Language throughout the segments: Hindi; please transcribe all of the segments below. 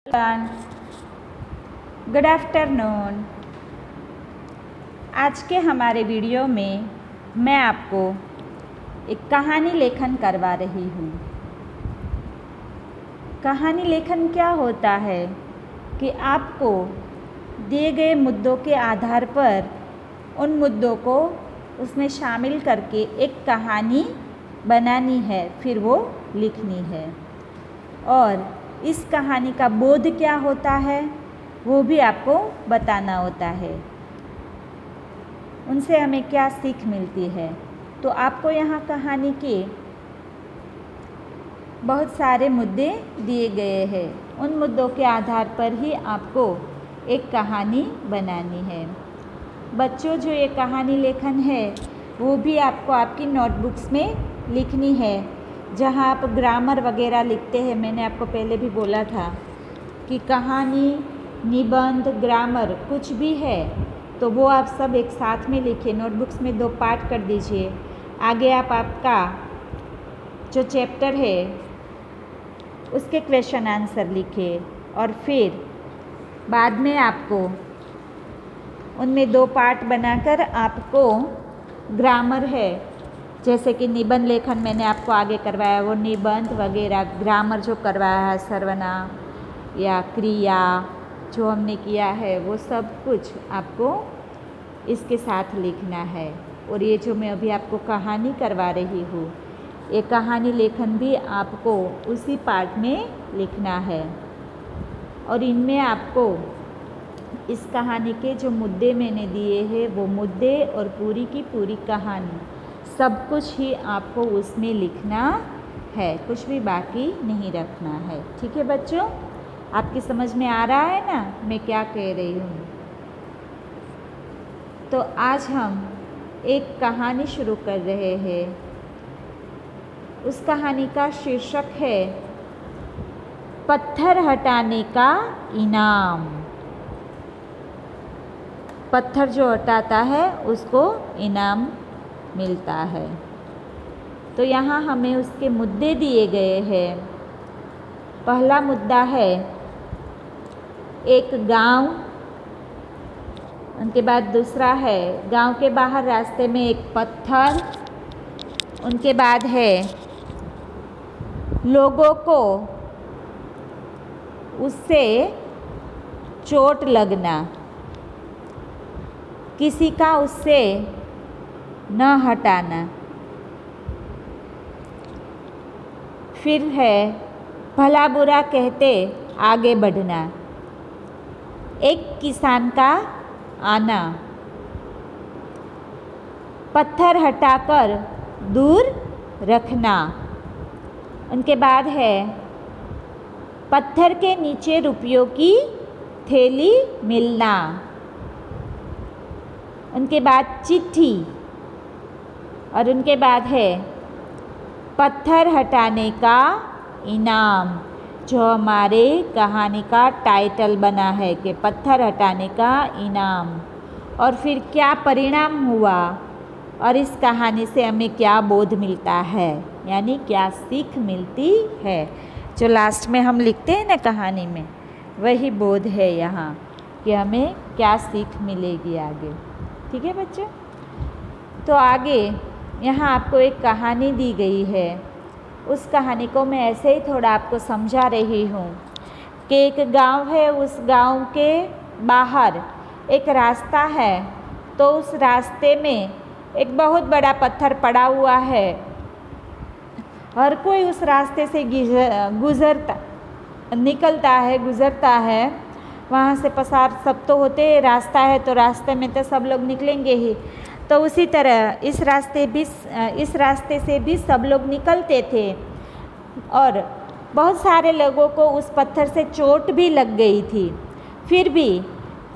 Good afternoon. आज के हमारे वीडियो में मैं आपको एक कहानी लेखन करवा रही हूँ। कहानी लेखन क्या होता है कि आपको दिए गए मुद्दों के आधार पर उन मुद्दों को उसमें शामिल करके एक कहानी बनानी है, फिर वो लिखनी है। और इस कहानी का बोध क्या होता है वो भी आपको बताना होता है, उनसे हमें क्या सीख मिलती है। तो आपको यहाँ कहानी के बहुत सारे मुद्दे दिए गए हैं, उन मुद्दों के आधार पर ही आपको एक कहानी बनानी है। बच्चों, जो ये कहानी लेखन है वो भी आपको आपकी नोटबुक्स में लिखनी है, जहाँ आप ग्रामर वगैरह लिखते हैं। मैंने आपको पहले भी बोला था कि कहानी, निबंध, ग्रामर कुछ भी है तो वो आप सब एक साथ में लिखिए। नोटबुक्स में 2 पार्ट कर दीजिए। आगे आप आपका जो चैप्टर है उसके क्वेश्चन आंसर लिखिए और फिर बाद में आपको उनमें 2 पार्ट बनाकर आपको ग्रामर है, जैसे कि निबंध लेखन मैंने आपको आगे करवाया, वो निबंध वगैरह ग्रामर जो करवाया है, सर्वनाम या क्रिया जो हमने किया है वो सब कुछ आपको इसके साथ लिखना है। और ये जो मैं अभी आपको कहानी करवा रही हूँ, ये कहानी लेखन भी आपको उसी पार्ट में लिखना है। और इनमें आपको इस कहानी के जो मुद्दे मैंने दिए हैं वो मुद्दे और पूरी की पूरी कहानी सब कुछ ही आपको उसमें लिखना है, कुछ भी बाकी नहीं रखना है। ठीक है बच्चों, आपकी समझ में आ रहा है ना मैं क्या कह रही हूँ? तो आज हम एक कहानी शुरू कर रहे हैं। उस कहानी का शीर्षक है पत्थर हटाने का इनाम। पत्थर जो हटाता है उसको इनाम मिलता है। तो यहाँ हमें उसके मुद्दे दिए गए हैं। पहला मुद्दा है एक गांव, उनके बाद दूसरा है गांव के बाहर रास्ते में एक पत्थर, उनके बाद है लोगों को उससे चोट लगना, किसी का उससे न हटाना। फिर है भला बुरा कहते आगे बढ़ना, एक किसान का आना, पत्थर हटाकर दूर रखना। उनके बाद है पत्थर के नीचे रुपयों की थैली मिलना। उनके बाद चिट्ठी, और उनके बाद है पत्थर हटाने का इनाम, जो हमारे कहानी का टाइटल बना है कि पत्थर हटाने का इनाम। और फिर क्या परिणाम हुआ और इस कहानी से हमें क्या बोध मिलता है, यानी क्या सीख मिलती है। जो लास्ट में हम लिखते हैं ना कहानी में, वही बोध है यहाँ कि हमें क्या सीख मिलेगी आगे। ठीक है बच्चों, तो आगे यहाँ आपको एक कहानी दी गई है। उस कहानी को मैं ऐसे ही थोड़ा आपको समझा रही हूँ कि एक गांव है, उस गांव के बाहर एक रास्ता है। तो उस रास्ते में एक बहुत बड़ा पत्थर पड़ा हुआ है। हर कोई उस रास्ते से गुज़रता है, वहाँ से पसार सब तो होते, रास्ता है तो रास्ते में तो सब लोग निकलेंगे ही। तो उसी तरह इस रास्ते से भी सब लोग निकलते थे और बहुत सारे लोगों को उस पत्थर से चोट भी लग गई थी। फिर भी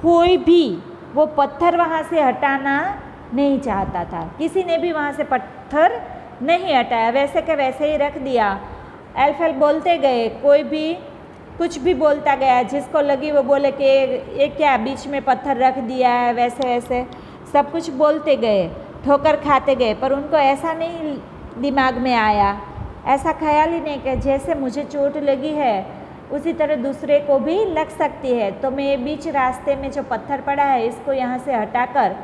कोई भी वो पत्थर वहाँ से हटाना नहीं चाहता था, किसी ने भी वहाँ से पत्थर नहीं हटाया, वैसे के वैसे ही रख दिया। एलफेल बोलते गए, कोई भी कुछ भी बोलता गया, जिसको लगी वो बोले कि ये क्या बीच में पत्थर रख दिया है, वैसे वैसे सब कुछ बोलते गए, ठोकर खाते गए। पर उनको ऐसा नहीं दिमाग में आया, ऐसा ख्याल ही नहीं कि जैसे मुझे चोट लगी है उसी तरह दूसरे को भी लग सकती है। तो मैं बीच रास्ते में जो पत्थर पड़ा है इसको यहाँ से हटाकर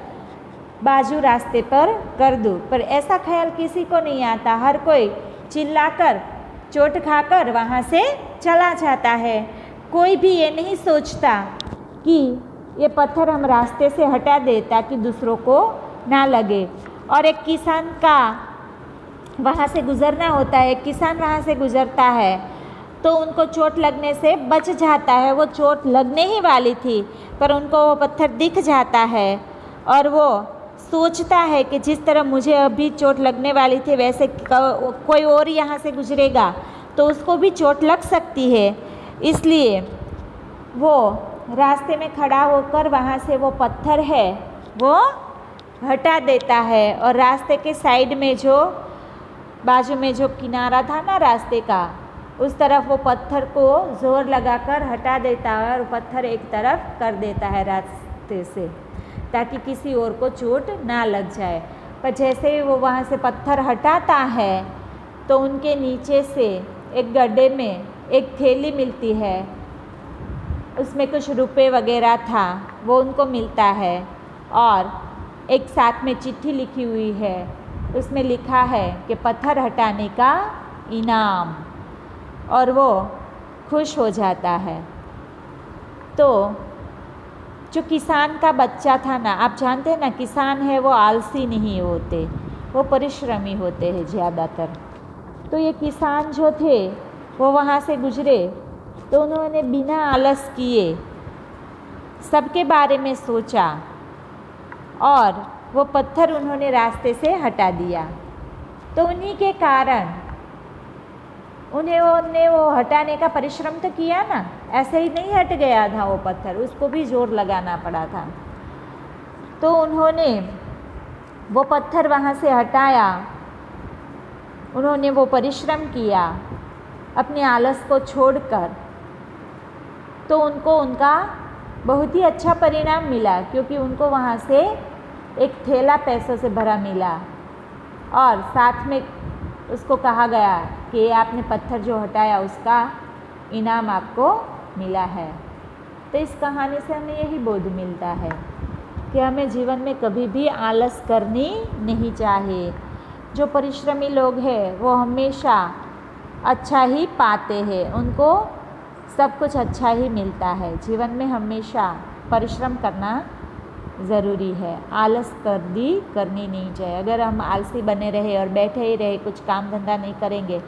बाजू रास्ते पर कर दूँ, पर ऐसा ख्याल किसी को नहीं आता। हर कोई चिल्लाकर चोट खाकर वहाँ से चला जाता है। कोई भी ये नहीं सोचता कि ये पत्थर हम रास्ते से हटा दें ताकि दूसरों को ना लगे। और एक किसान का वहाँ से गुज़रना होता है, किसान वहाँ से गुज़रता है तो उनको चोट लगने से बच जाता है। वो चोट लगने ही वाली थी पर उनको वो पत्थर दिख जाता है और वो सोचता है कि जिस तरह मुझे अभी चोट लगने वाली थी वैसे कोई और यहाँ से गुजरेगा तो उसको भी चोट लग सकती है। इसलिए वो रास्ते में खड़ा होकर वहाँ से वो पत्थर है वो हटा देता है और रास्ते के साइड में जो बाजू में जो किनारा था ना रास्ते का, उस तरफ वो पत्थर को ज़ोर लगाकर हटा देता है और पत्थर एक तरफ कर देता है रास्ते से ताकि किसी और को चोट ना लग जाए। पर जैसे ही वो वहाँ से पत्थर हटाता है तो उनके नीचे से एक गड्ढे में एक थैली मिलती है, उसमें कुछ रुपए वगैरह था वो उनको मिलता है और एक साथ में चिट्ठी लिखी हुई है, उसमें लिखा है कि पत्थर हटाने का इनाम, और वो खुश हो जाता है। तो जो किसान का बच्चा था ना, आप जानते हैं ना किसान है वो आलसी नहीं होते, वो परिश्रमी होते हैं ज़्यादातर। तो ये किसान जो थे वो वहाँ से गुजरे तो उन्होंने बिना आलस किए सबके बारे में सोचा और वो पत्थर उन्होंने रास्ते से हटा दिया। तो उन्हीं के कारण उन्होंने वो हटाने का परिश्रम तो किया ना, ऐसे ही नहीं हट गया था वो पत्थर, उसको भी जोर लगाना पड़ा था। तो उन्होंने वो पत्थर वहाँ से हटाया, उन्होंने वो परिश्रम किया अपने आलस को छोड़कर, तो उनको उनका बहुत ही अच्छा परिणाम मिला क्योंकि उनको वहाँ से एक थैला पैसों से भरा मिला और साथ में उसको कहा गया कि आपने पत्थर जो हटाया उसका इनाम आपको मिला है। तो इस कहानी से हमें यही बोध मिलता है कि हमें जीवन में कभी भी आलस करनी नहीं चाहिए। जो परिश्रमी लोग हैं वो हमेशा अच्छा ही पाते हैं, उनको सब कुछ अच्छा ही मिलता है। जीवन में हमेशा परिश्रम करना ज़रूरी है, आलस करनी नहीं चाहिए। अगर हम आलसी बने रहे और बैठे ही रहे, कुछ काम धंधा नहीं करेंगे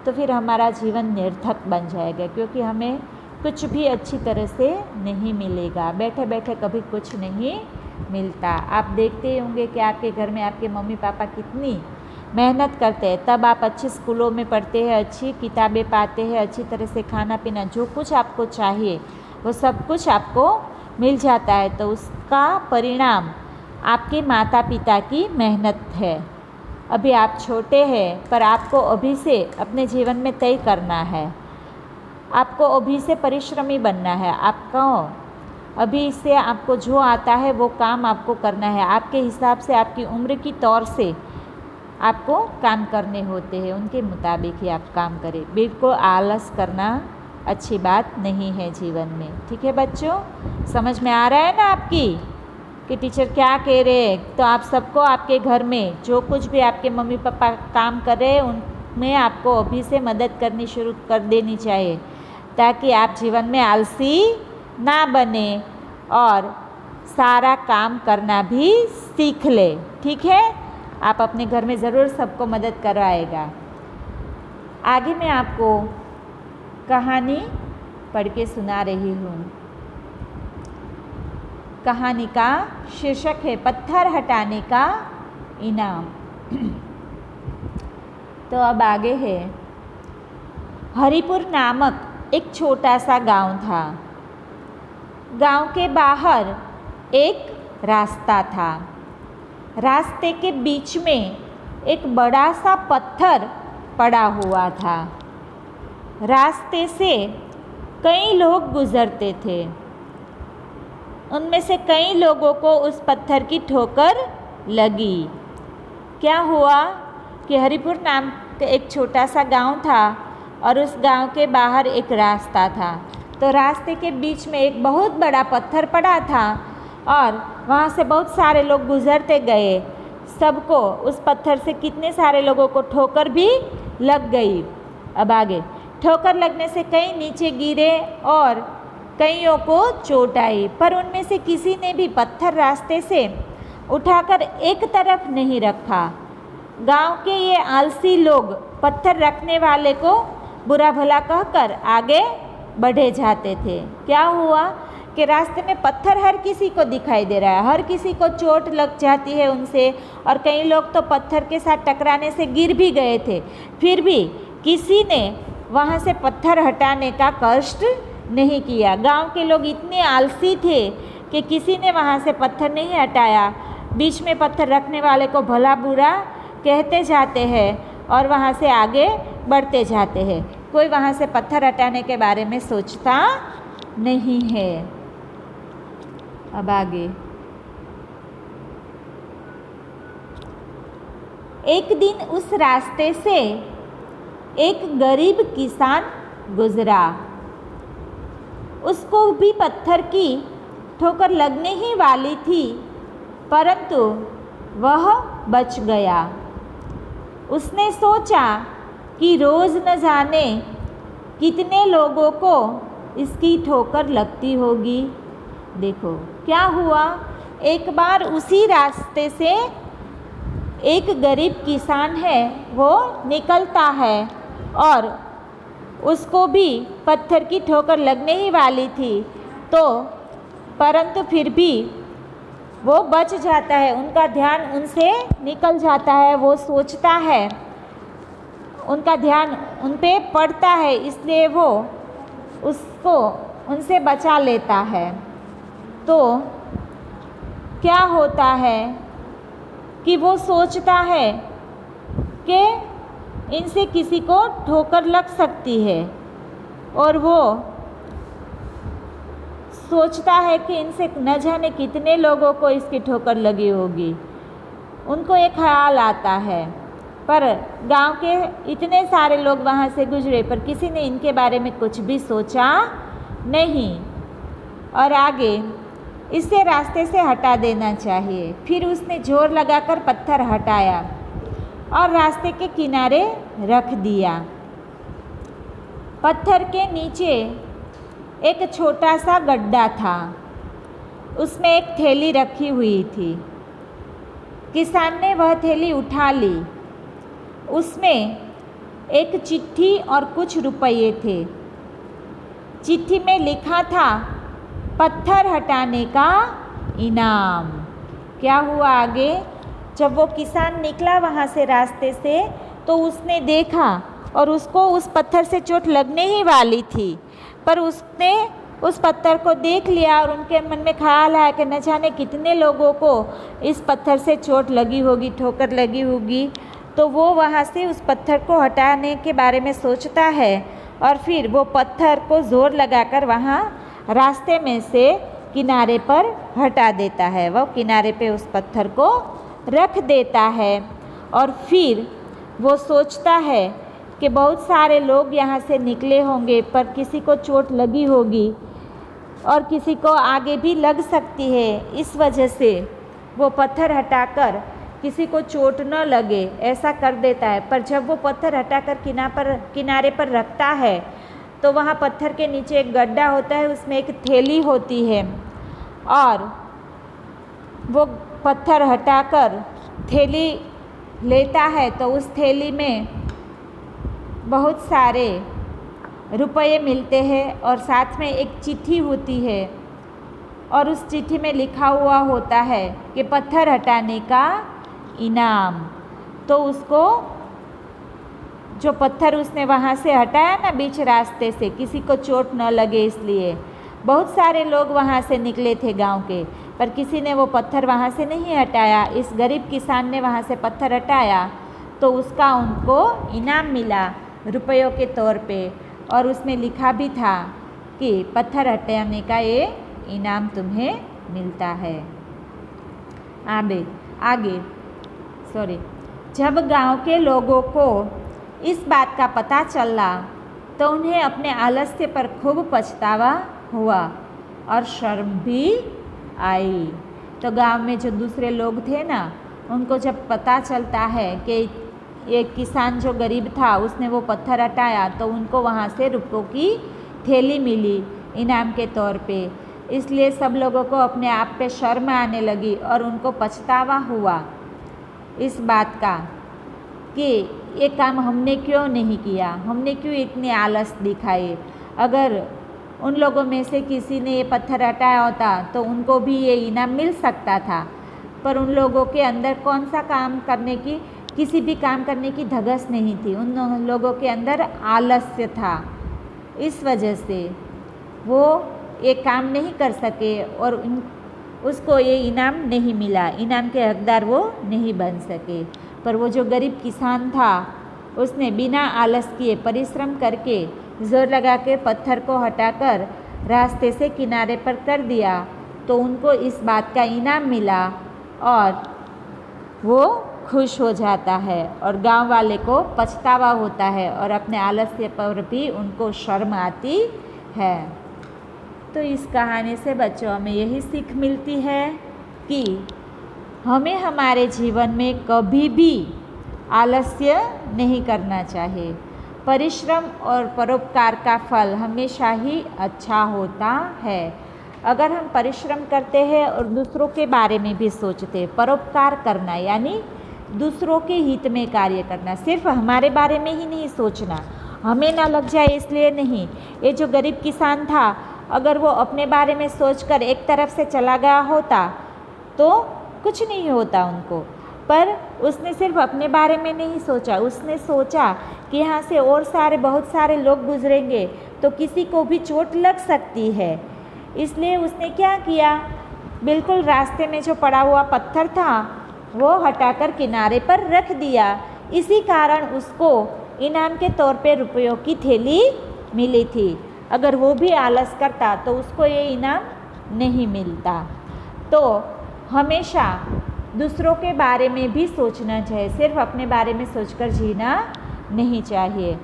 तो फिर हमारा जीवन निरर्थक बन जाएगा क्योंकि हमें कुछ भी अच्छी तरह से नहीं मिलेगा। बैठे बैठे कभी कुछ नहीं मिलता। आप देखते होंगे कि आपके घर में आपके मम्मी पापा कितनी मेहनत करते हैं, तब आप अच्छे स्कूलों में पढ़ते हैं, अच्छी किताबें पाते हैं, अच्छी तरह से खाना पीना, जो कुछ आपको चाहिए वो सब कुछ आपको मिल जाता है। तो उसका परिणाम आपके माता पिता की मेहनत है। अभी आप छोटे हैं पर आपको अभी से अपने जीवन में तय करना है, आपको अभी से परिश्रमी बनना है। आपको अभी से आपको जो आता है वो काम आपको करना है। आपके हिसाब से, आपकी उम्र की तौर से आपको काम करने होते हैं, उनके मुताबिक ही आप काम करें। बिल्कुल आलस करना अच्छी बात नहीं है जीवन में। ठीक है बच्चों, समझ में आ रहा है ना आपकी कि टीचर क्या कह रहे हैं? तो आप सबको आपके घर में जो कुछ भी आपके मम्मी पापा काम कर रहे हैं उनमें आपको अभी से मदद करनी शुरू कर देनी चाहिए ताकि आप जीवन में आलसी ना बने और सारा काम करना भी सीख ले। ठीक है, आप अपने घर में ज़रूर सबको मदद करवाएगा। आगे मैं आपको कहानी पढ़ के सुना रही हूँ। कहानी का शीर्षक है पत्थर हटाने का इनाम। तो अब आगे है। हरिपुर नामक एक छोटा सा गांव था। गांव के बाहर एक रास्ता था। रास्ते के बीच में एक बड़ा सा पत्थर पड़ा हुआ था। रास्ते से कई लोग गुजरते थे। उनमें से कई लोगों को उस पत्थर की ठोकर लगी। क्या हुआ कि हरिपुर नाम का एक छोटा सा गांव था, और उस गांव के बाहर एक रास्ता था। तो रास्ते के बीच में एक बहुत बड़ा पत्थर पड़ा था और वहाँ से बहुत सारे लोग गुजरते गए। सबको उस पत्थर से कितने सारे लोगों को ठोकर भी लग गई। अब आगे, ठोकर लगने से कई नीचे गिरे और कईयों को चोट आई, पर उनमें से किसी ने भी पत्थर रास्ते से उठाकर एक तरफ नहीं रखा। गांव के ये आलसी लोग पत्थर रखने वाले को बुरा भला कहकर आगे बढ़े जाते थे। क्या हुआ कि रास्ते में पत्थर हर किसी को दिखाई दे रहा है, हर किसी को चोट लग जाती है उनसे, और कई लोग तो पत्थर के साथ टकराने से गिर भी गए थे। फिर भी किसी ने वहाँ से पत्थर हटाने का कष्ट नहीं किया। गांव के लोग इतने आलसी थे कि किसी ने वहाँ से पत्थर नहीं हटाया। बीच में पत्थर रखने वाले को भला बुरा कहते जाते हैं और वहाँ से आगे बढ़ते जाते हैं। कोई वहाँ से पत्थर हटाने के बारे में सोचता नहीं है। अब आगे, एक दिन उस रास्ते से एक गरीब किसान गुजरा। उसको भी पत्थर की ठोकर लगने ही वाली थी, परंतु वह बच गया। उसने सोचा कि रोज़ न जाने कितने लोगों को इसकी ठोकर लगती होगी। देखो क्या हुआ, एक बार उसी रास्ते से एक गरीब किसान है वो निकलता है और उसको भी पत्थर की ठोकर लगने ही वाली थी, तो परंतु फिर भी वो बच जाता है। उनका ध्यान उनसे निकल जाता है। वो सोचता है, उनका ध्यान उन पे पड़ता है, इसलिए वो उसको उनसे बचा लेता है। तो क्या होता है कि वो सोचता है कि इनसे किसी को ठोकर लग सकती है और वो सोचता है कि इनसे न जाने कितने लोगों को इसकी ठोकर लगी होगी। उनको एक ख्याल आता है, पर गांव के इतने सारे लोग वहाँ से गुजरे पर किसी ने इनके बारे में कुछ भी सोचा नहीं। और आगे, इसे रास्ते से हटा देना चाहिए। फिर उसने जोर लगाकर पत्थर हटाया और रास्ते के किनारे रख दिया। पत्थर के नीचे एक छोटा सा गड्ढा था, उसमें एक थैली रखी हुई थी। किसान ने वह थैली उठा ली। उसमें एक चिट्ठी और कुछ रुपये थे। चिट्ठी में लिखा था, पत्थर हटाने का इनाम। क्या हुआ आगे, जब वो किसान निकला वहाँ से रास्ते से, तो उसने देखा और उसको उस पत्थर से चोट लगने ही वाली थी, पर उसने उस पत्थर को देख लिया और उनके मन में ख्याल आया कि न जाने कितने लोगों को इस पत्थर से चोट लगी होगी, ठोकर लगी होगी। तो वो वहाँ से उस पत्थर को हटाने के बारे में सोचता है और फिर वो पत्थर को ज़ोर लगाकर वहाँ रास्ते में से किनारे पर हटा देता है। वह किनारे पे उस पत्थर को रख देता है और फिर वो सोचता है कि बहुत सारे लोग यहाँ से निकले होंगे, पर किसी को चोट लगी होगी और किसी को आगे भी लग सकती है। इस वजह से वो पत्थर हटाकर किसी को चोट न लगे ऐसा कर देता है। पर जब वो पत्थर हटाकर किनारे पर रखता है तो वहाँ पत्थर के नीचे एक गड्ढा होता है, उसमें एक थैली होती है और वो पत्थर हटाकर थैली लेता है तो उस थैली में बहुत सारे रुपये मिलते हैं और साथ में एक चिट्ठी होती है और उस चिट्ठी में लिखा हुआ होता है कि पत्थर हटाने का इनाम। तो उसको जो पत्थर उसने वहाँ से हटाया ना बीच रास्ते से, किसी को चोट न लगे इसलिए, बहुत सारे लोग वहाँ से निकले थे गांव के, पर किसी ने वो पत्थर वहाँ से नहीं हटाया। इस गरीब किसान ने वहाँ से पत्थर हटाया तो उसका उनको इनाम मिला रुपयों के तौर पे, और उसमें लिखा भी था कि पत्थर हटाने का ये इनाम तुम्हें मिलता है। आगे जब गांव के लोगों को इस बात का पता चला तो उन्हें अपने आलस्य पर खूब पछतावा हुआ और शर्म भी आई। तो गांव में जो दूसरे लोग थे ना, उनको जब पता चलता है कि एक किसान जो गरीब था उसने वो पत्थर हटाया, तो उनको वहाँ से रुपयों की थैली मिली इनाम के तौर पे। इसलिए सब लोगों को अपने आप पे शर्म आने लगी और उनको पछतावा हुआ इस बात का कि ये काम हमने क्यों नहीं किया, हमने क्यों इतनी आलस दिखाई। अगर उन लोगों में से किसी ने ये पत्थर हटाया होता तो उनको भी ये इनाम मिल सकता था, पर उन लोगों के अंदर कौन सा काम करने की, किसी भी काम करने की धगस नहीं थी। उन लोगों के अंदर आलस्य था, इस वजह से वो ये काम नहीं कर सके और उसको ये इनाम नहीं मिला, इनाम के हकदार वो नहीं बन सके। पर वो जो गरीब किसान था उसने बिना आलस किए परिश्रम करके जोर लगा के पत्थर को हटाकर रास्ते से किनारे पर कर दिया, तो उनको इस बात का इनाम मिला और वो खुश हो जाता है और गांव वाले को पछतावा होता है और अपने आलस्य पर भी उनको शर्म आती है। तो इस कहानी से बच्चों हमें यही सीख मिलती है कि हमें हमारे जीवन में कभी भी आलस्य नहीं करना चाहिए। परिश्रम और परोपकार का फल हमेशा ही अच्छा होता है। अगर हम परिश्रम करते हैं और दूसरों के बारे में भी सोचते हैं, परोपकार करना यानी दूसरों के हित में कार्य करना, सिर्फ हमारे बारे में ही नहीं सोचना, हमें ना लग जाए इसलिए नहीं। ये जो गरीब किसान था, अगर वो अपने बारे में सोचकर एक तरफ से चला गया होता तो कुछ नहीं होता उनको, पर उसने सिर्फ अपने बारे में नहीं सोचा, उसने सोचा कि यहाँ से और बहुत सारे लोग गुजरेंगे तो किसी को भी चोट लग सकती है। इसलिए उसने क्या किया, बिल्कुल रास्ते में जो पड़ा हुआ पत्थर था वो हटाकर किनारे पर रख दिया। इसी कारण उसको इनाम के तौर पे रुपयों की थैली मिली थी। अगर वो भी आलस करता तो उसको ये इनाम नहीं मिलता। तो हमेशा दूसरों के बारे में भी सोचना चाहिए, सिर्फ अपने बारे में सोचकर जीना नहीं चाहिए।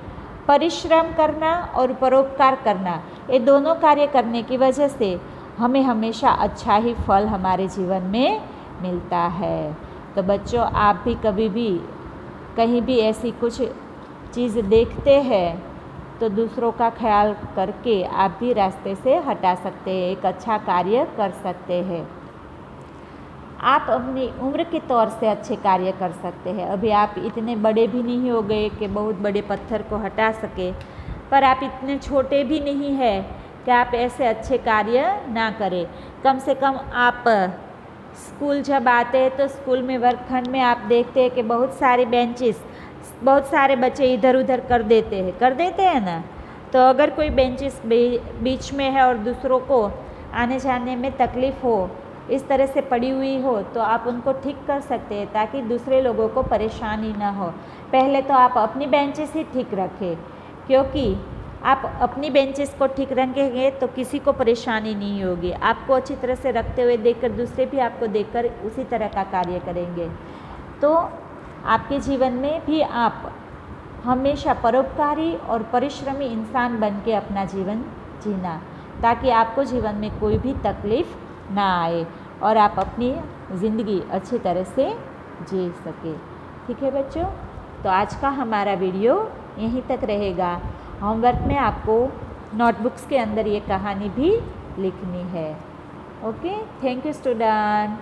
परिश्रम करना और परोपकार करना, ये दोनों कार्य करने की वजह से हमें हमेशा अच्छा ही फल हमारे जीवन में मिलता है। तो बच्चों, आप भी कभी भी कहीं भी ऐसी कुछ चीज़ देखते हैं तो दूसरों का ख्याल करके आप भी रास्ते से हटा सकते हैं, एक अच्छा कार्य कर सकते हैं। आप अपनी उम्र के तौर से अच्छे कार्य कर सकते हैं। अभी आप इतने बड़े भी नहीं हो गए कि बहुत बड़े पत्थर को हटा सके, पर आप इतने छोटे भी नहीं हैं कि आप ऐसे अच्छे कार्य ना करें। कम से कम आप स्कूल जब आते हैं तो स्कूल में वर्गखंड में आप देखते हैं कि बहुत सारे बेंचेस, बहुत सारे बच्चे इधर उधर कर देते हैं ना। तो अगर कोई बेंचेस बीच में है और दूसरों को आने जाने में तकलीफ़ हो, इस तरह से पड़ी हुई हो, तो आप उनको ठीक कर सकते हैं ताकि दूसरे लोगों को परेशानी ना हो। पहले तो आप अपनी बेंचेस ही ठीक रखें, क्योंकि आप अपनी बेंचेस को ठीक रखेंगे तो किसी को परेशानी नहीं होगी। आपको अच्छी तरह से रखते हुए देखकर दूसरे भी आपको देखकर उसी तरह का कार्य करेंगे। तो आपके जीवन में भी आप हमेशा परोपकारी और परिश्रमी इंसान बन के अपना जीवन जीना, ताकि आपको जीवन में कोई भी तकलीफ़ ना आए और आप अपनी ज़िंदगी अच्छी तरह से जी सके। ठीक है बच्चों, तो आज का हमारा वीडियो यहीं तक रहेगा। होमवर्क में आपको नोटबुक्स के अंदर ये कहानी भी लिखनी है। Okay, thank you student.